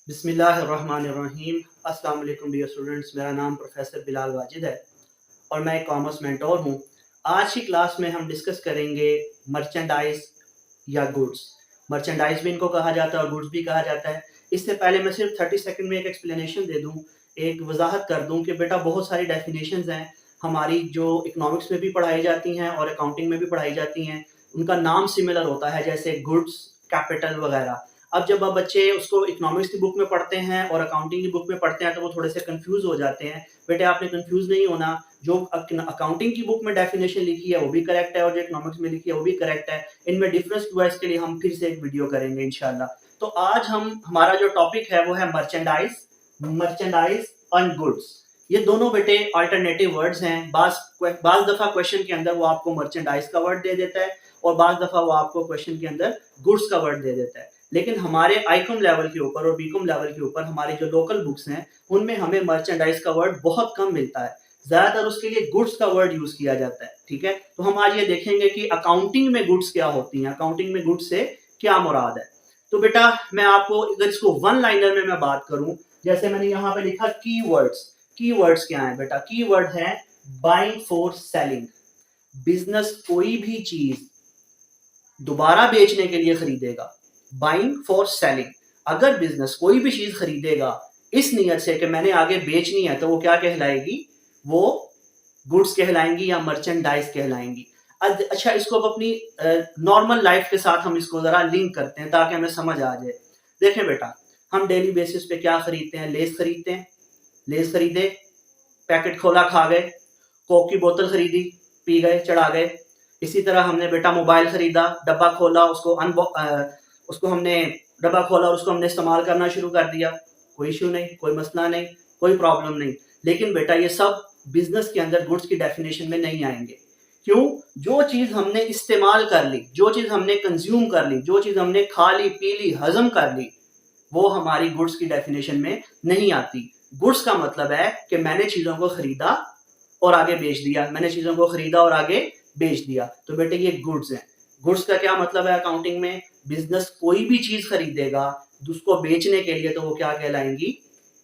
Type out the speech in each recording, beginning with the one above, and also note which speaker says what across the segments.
Speaker 1: बिस्मिल्लाहिर्रहमानिर्रहीम। अस्सलाम वालेकुम डियर स्टूडेंट्स, मेरा नाम प्रोफेसर बिलाल वाजिद है और मैं एक कॉमर्स मेंटोर हूँ। आज की क्लास में हम डिस्कस करेंगे मर्चेंडाइज या गुड्स। मर्चेंडाइज भी इनको कहा जाता है और गुड्स भी कहा जाता है। इससे पहले मैं सिर्फ 30 सेकंड में एक एक्सप्लेनेशन दे दूँ, एक वजाहत कर दूँ कि बेटा बहुत सारी डेफिनेशंस हैं हमारी जो इकोनॉमिक्स में भी पढ़ाई जाती हैं और अकाउंटिंग में भी पढ़ाई जाती हैं। उनका नाम सिमिलर होता है, जैसे गुड्स, कैपिटल वगैरह। अब जब बच्चे उसको इकोनॉमिक्स की बुक में पढ़ते हैं और अकाउंटिंग की बुक में पढ़ते हैं तो वो थोड़े से कंफ्यूज हो जाते हैं। बेटे आपने कंफ्यूज नहीं होना, जो अकाउंटिंग की बुक में डेफिनेशन लिखी है वो भी करेक्ट है और जो इकोनॉमिक्स में लिखी है वो भी करेक्ट है। इनमें डिफरेंस क्या है इसके लिए हम फिर से एक वीडियो करेंगे इंशाल्लाह। तो आज हमारा जो टॉपिक है वो है मर्चेंडाइज, मर्चेंडाइज एंड गुड्स। ये दोनों बेटे अल्टरनेटिव वर्ड्स हैं। बाज दफा क्वेश्चन के अंदर वो आपको मर्चेंडाइज का वर्ड दे देता है और बाज दफा वो आपको क्वेश्चन के अंदर गुड्स का वर्ड दे देता है। लेकिन हमारे आईकॉम लेवल के ऊपर और बीकॉम लेवल के ऊपर हमारी जो लोकल बुक्स हैं उनमें हमें मर्चेंडाइज का वर्ड बहुत कम मिलता है। ज्यादातर उसके लिए गुड्स का वर्ड यूज किया जाता है। ठीक है, तो हम आज ये देखेंगे कि अकाउंटिंग में गुड्स क्या होती हैं, अकाउंटिंग में गुड्स से क्या मुराद है। तो बेटा मैं आपको अगर इसको वन लाइनर में मैं बात करूं, जैसे मैंने यहाँ पे लिखा कीवर्ड्स। कीवर्ड्स क्या है बेटा? कीवर्ड है बाइंग फॉर सेलिंग। बिजनेस कोई भी चीज दोबारा बेचने के लिए खरीदेगा। बाइंग फॉर सेलिंग, अगर बिजनेस कोई भी चीज खरीदेगा इस नियत से कि मैंने आगे बेचनी है तो वो क्या कहलाएगी? वो गुड्स कहलाएंगी या मर्चेंडाइज कहलाएंगी। अच्छा, इसको अब अपनी नॉर्मल लाइफ के साथ हम इसको जरा लिंक करते हैं ताकि हमें समझ आ जाए। देखें बेटा, हम डेली बेसिस पे क्या खरीदते हैं? लेस खरीदते हैं। लेस खरीदे, पैकेट खोला, खा गए। कोक की बोतल खरीदी, पी गए, चढ़ा गए। इसी तरह हमने बेटा मोबाइल खरीदा, डब्बा खोला, उसको हमने डब्बा खोला और उसको हमने इस्तेमाल करना शुरू कर दिया। कोई इशू नहीं, कोई मसला नहीं, कोई प्रॉब्लम नहीं। लेकिन बेटा ये सब बिजनेस के अंदर गुड्स की डेफिनेशन में नहीं आएंगे। क्यों? जो चीज हमने इस्तेमाल कर ली, जो चीज हमने कंज्यूम कर ली, जो चीज हमने खा ली, पी ली, हजम कर ली, वो हमारी गुड्स की डेफिनेशन में नहीं आती। गुड्स का मतलब है कि मैंने चीजों को खरीदा और आगे बेच दिया, मैंने चीजों को खरीदा और आगे बेच दिया, तो बेटे ये गुड्स हैं। गुड्स का क्या मतलब है अकाउंटिंग में? बिजनेस कोई भी चीज खरीदेगा उसको बेचने के लिए तो वो क्या कहलाएंगी?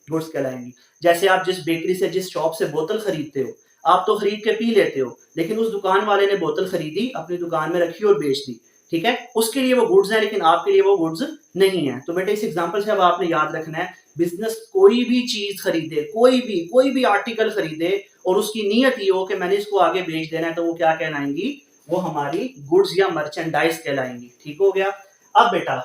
Speaker 1: गुड्स कहलाएंगी। जैसे आप जिस बेकरी से, जिस शॉप से बोतल खरीदते हो, आप तो खरीद के पी लेते हो, लेकिन उस दुकान वाले ने बोतल खरीदी, अपनी दुकान में रखी और बेच दी। ठीक है, उसके लिए वो गुड्स है लेकिन आपके लिए वो गुड्स नहीं है। तो बेटे इस एग्जाम्पल से अब आपने याद रखना है, बिजनेस कोई भी चीज खरीदे, कोई भी आर्टिकल खरीदे और उसकी नीयत ये हो कि मैंने इसको आगे बेच देना है, तो वो क्या कहलाएंगी? वो हमारी गुड्स या मर्चेंडाइज कहलाएंगी। ठीक हो गया। अब बेटा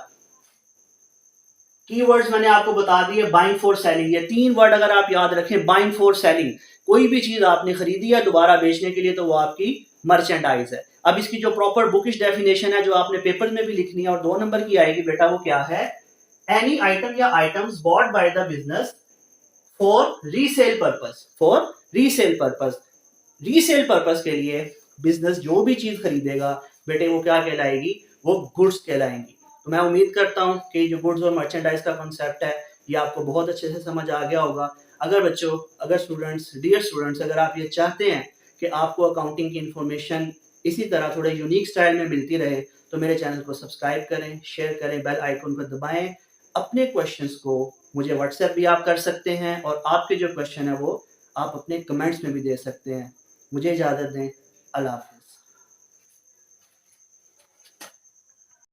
Speaker 1: कीवर्ड्स मैंने आपको बता दिए, बाइंग फॉर सेलिंग। ये तीन वर्ड अगर आप याद रखें, बाइंग फॉर सेलिंग, कोई भी चीज आपने खरीदी है दोबारा बेचने के लिए तो वो आपकी मर्चेंडाइज है। अब इसकी जो प्रॉपर बुकिश डेफिनेशन है जो आपने पेपर में भी लिखनी है और 2 नंबर की आएगी बेटा, वो क्या है? एनी आइटम या items bought by the business for resale purpose. For resale purpose, resale purpose के लिए बिजनेस जो भी चीज खरीदेगा बेटे वो क्या कहलाएगी? वो गुड्स कहलाएंगी। तो मैं उम्मीद करता हूं कि जो गुड्स और मर्चेंडाइज का कॉन्सेप्ट है ये आपको बहुत अच्छे से समझ आ गया होगा। अगर स्टूडेंट्स, डियर स्टूडेंट्स, अगर आप ये चाहते हैं कि आपको अकाउंटिंग की इंफॉर्मेशन इसी तरह थोड़े यूनिक स्टाइल में मिलती रहे तो मेरे चैनल को सब्सक्राइब करें, शेयर करें, बेल आइकन को दबाएं। अपने क्वेश्चंस को मुझे व्हाट्सएप भी आप कर सकते हैं और आपके जो क्वेश्चन है वो आप अपने कमेंट्स में भी दे सकते हैं। मुझे इजाज़त दें। अल्लाह हाफ़िज़।